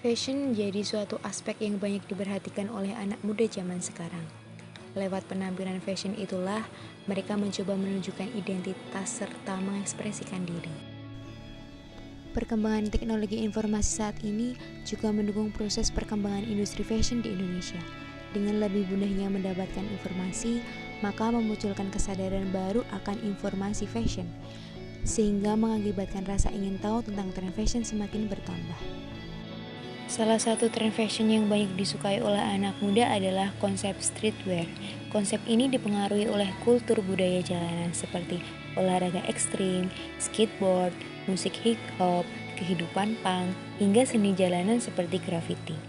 Fashion menjadi suatu aspek yang banyak diperhatikan oleh anak muda zaman sekarang. Lewat penampilan fashion itulah mereka mencoba menunjukkan identitas serta mengekspresikan diri. Perkembangan teknologi informasi saat ini juga mendukung proses perkembangan industri fashion di Indonesia. Dengan lebih mudahnya mendapatkan informasi, maka memunculkan kesadaran baru akan informasi fashion, sehingga mengakibatkan rasa ingin tahu tentang tren fashion semakin bertambah. Salah satu tren fashion yang banyak disukai oleh anak muda adalah konsep streetwear. Konsep ini dipengaruhi oleh kultur budaya jalanan seperti olahraga ekstrim, skateboard, musik hip hop, kehidupan punk, hingga seni jalanan seperti graffiti.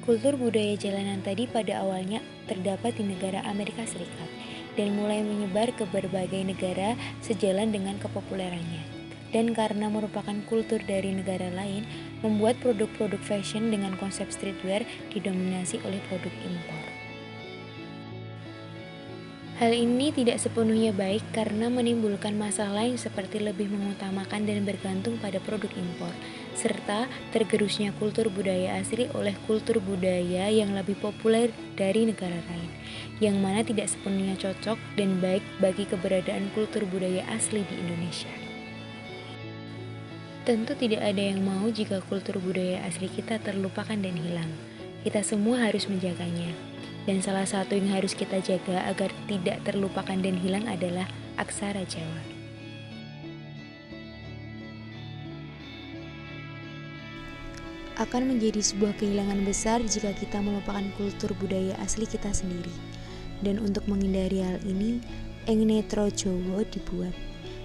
Kultur budaya jalanan tadi pada awalnya terdapat di negara Amerika Serikat dan mulai menyebar ke berbagai negara sejalan dengan kepopulerannya. Dan karena merupakan kultur dari negara lain, membuat produk-produk fashion dengan konsep streetwear didominasi oleh produk impor. Hal ini tidak sepenuhnya baik karena menimbulkan masalah lain seperti lebih mengutamakan dan bergantung pada produk impor, serta tergerusnya kultur budaya asli oleh kultur budaya yang lebih populer dari negara lain, yang mana tidak sepenuhnya cocok dan baik bagi keberadaan kultur budaya asli di Indonesia. Tentu tidak ada yang mau jika kultur budaya asli kita terlupakan dan hilang. Kita semua harus menjaganya. Dan salah satu yang harus kita jaga agar tidak terlupakan dan hilang adalah aksara Jawa. Akan menjadi sebuah kehilangan besar jika kita melupakan kultur budaya asli kita sendiri. Dan untuk menghindari hal ini, Ing Netro Jowo dibuat.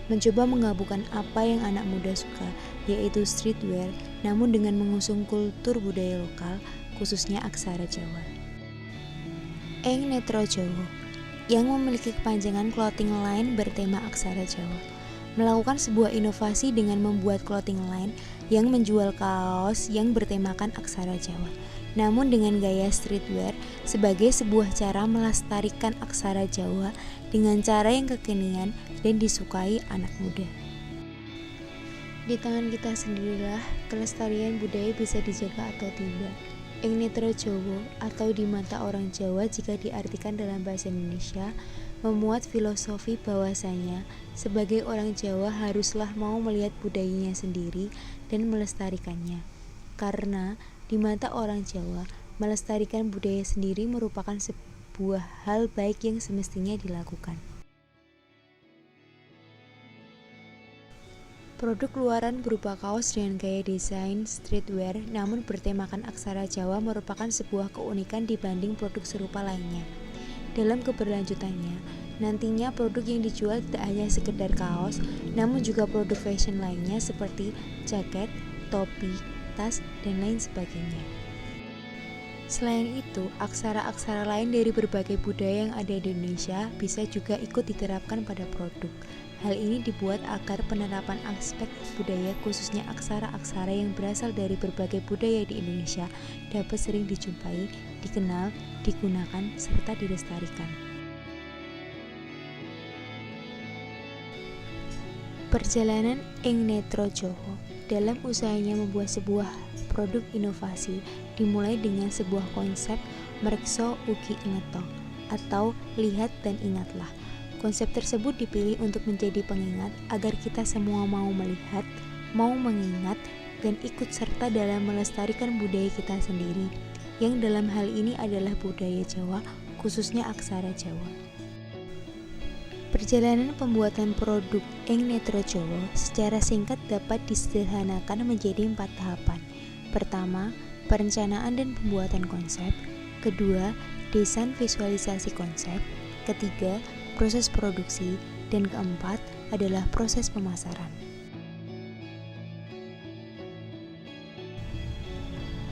Mencoba menggabungkan apa yang anak muda suka, yaitu streetwear, namun dengan mengusung kultur budaya lokal, khususnya aksara Jawa. Ing Netro Jowo yang memiliki kepanjangan clothing line bertema aksara Jawa melakukan sebuah inovasi dengan membuat clothing line yang menjual kaos yang bertemakan aksara Jawa, namun dengan gaya streetwear sebagai sebuah cara melestarikan aksara Jawa dengan cara yang kekinian dan disukai anak muda. Di tangan kita sendirilah kelestarian budaya bisa dijaga atau tidak. Ing Netro Jowo atau di mata orang Jawa jika diartikan dalam bahasa Indonesia memuat filosofi bahwasanya sebagai orang Jawa haruslah mau melihat budayanya sendiri dan melestarikannya. Karena di mata orang Jawa melestarikan budaya sendiri merupakan sebuah hal baik yang semestinya dilakukan. Produk luaran berupa kaos dengan gaya desain streetwear namun bertemakan aksara Jawa merupakan sebuah keunikan dibanding produk serupa lainnya. Dalam keberlanjutannya, nantinya produk yang dijual tidak hanya sekedar kaos, namun juga produk fashion lainnya seperti jaket, topi, tas, dan lain sebagainya. Selain itu, aksara-aksara lain dari berbagai budaya yang ada di Indonesia bisa juga ikut diterapkan pada produk. Hal ini dibuat agar penerapan aspek budaya khususnya aksara-aksara yang berasal dari berbagai budaya di Indonesia dapat sering dijumpai, dikenal, digunakan, serta dilestarikan. Perjalanan Ing Netro Jowo dalam usahanya membuat sebuah produk inovasi dimulai dengan sebuah konsep Mrekso Ugi Ngeto atau lihat dan ingatlah. Konsep tersebut dipilih untuk menjadi pengingat agar kita semua mau melihat, mau mengingat, dan ikut serta dalam melestarikan budaya kita sendiri, yang dalam hal ini adalah budaya Jawa, khususnya aksara Jawa. Perjalanan pembuatan produk Ing Netro Jowo secara singkat dapat disederhanakan menjadi 4 tahapan. Pertama, perencanaan dan pembuatan konsep. Kedua, desain visualisasi konsep. Ketiga, proses produksi, dan keempat adalah proses pemasaran.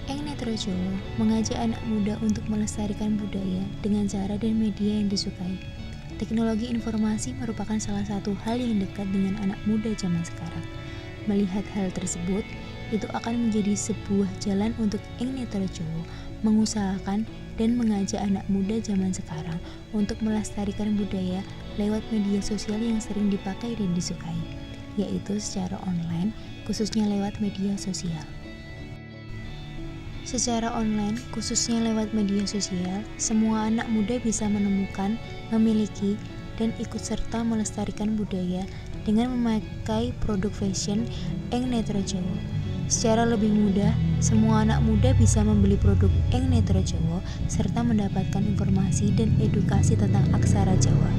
Ing Netro Jowo mengajak anak muda untuk melestarikan budaya dengan cara dan media yang disukai. Teknologi informasi merupakan salah satu hal yang dekat dengan anak muda zaman sekarang. Melihat hal tersebut, itu akan menjadi sebuah jalan untuk Ing Netro Jowo mengusahakan dan mengajak anak muda zaman sekarang untuk melestarikan budaya lewat media sosial yang sering dipakai dan disukai, yaitu secara online, khususnya lewat media sosial. Secara online, khususnya lewat media sosial, semua anak muda bisa menemukan, memiliki, dan ikut serta melestarikan budaya dengan memakai produk fashion Eng Netro Jowo. Secara lebih mudah, semua anak muda bisa membeli produk Eng Netro Jowo serta mendapatkan informasi dan edukasi tentang aksara Jawa.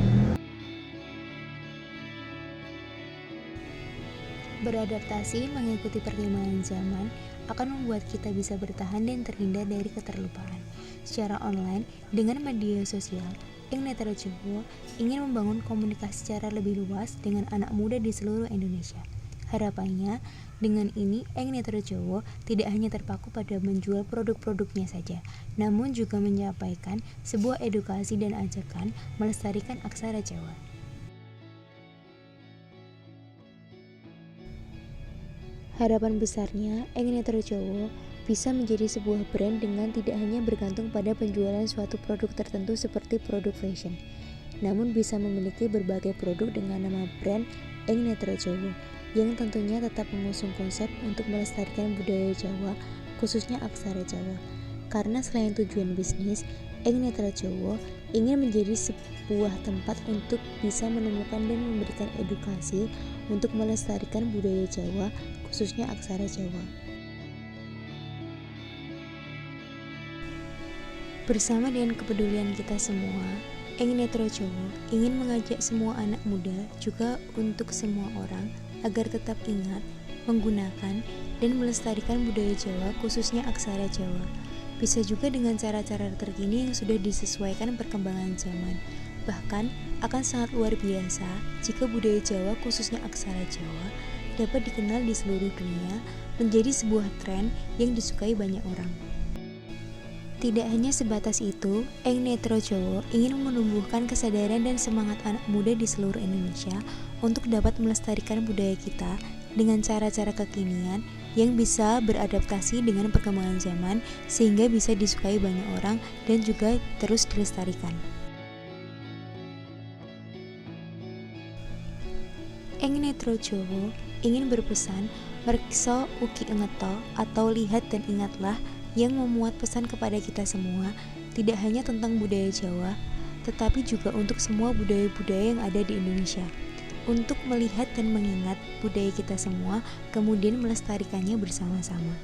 Beradaptasi mengikuti perkembangan zaman akan membuat kita bisa bertahan dan terhindar dari keterlupaan. Secara online, dengan media sosial, Eng Netro Jowo ingin membangun komunikasi secara lebih luas dengan anak muda di seluruh Indonesia. Harapannya, dengan ini Eng Netro Jowo tidak hanya terpaku pada menjual produk-produknya saja, namun juga menyampaikan sebuah edukasi dan ajakan melestarikan aksara Jawa. Harapan besarnya, Eng Netro Jowo bisa menjadi sebuah brand dengan tidak hanya bergantung pada penjualan suatu produk tertentu seperti produk fashion, namun bisa memiliki berbagai produk dengan nama brand Eng Netro Jowo yang tentunya tetap mengusung konsep untuk melestarikan budaya Jawa, khususnya aksara Jawa. Karena selain tujuan bisnis, Eng Netro Jowo ingin menjadi sebuah tempat untuk bisa menemukan dan memberikan edukasi untuk melestarikan budaya Jawa, khususnya aksara Jawa. Bersama dengan kepedulian kita semua, Eng Netro Jowo ingin mengajak semua anak muda, juga untuk semua orang, agar tetap ingat, menggunakan, dan melestarikan budaya Jawa, khususnya aksara Jawa. Bisa juga dengan cara-cara terkini yang sudah disesuaikan perkembangan zaman. Bahkan akan sangat luar biasa jika budaya Jawa, khususnya aksara Jawa, dapat dikenal di seluruh dunia, menjadi sebuah tren yang disukai banyak orang. Tidak hanya sebatas itu, Eng Netro Jowo ingin menumbuhkan kesadaran dan semangat anak muda di seluruh Indonesia untuk dapat melestarikan budaya kita dengan cara-cara kekinian yang bisa beradaptasi dengan perkembangan zaman sehingga bisa disukai banyak orang dan juga terus dilestarikan. Eng Netro Jowo ingin berpesan, meriksa uki engeto atau lihat dan ingatlah, yang memuat pesan kepada kita semua, tidak hanya tentang budaya Jawa, tetapi juga untuk semua budaya-budaya yang ada di Indonesia. Untuk melihat dan mengingat budaya kita semua, kemudian melestarikannya bersama-sama.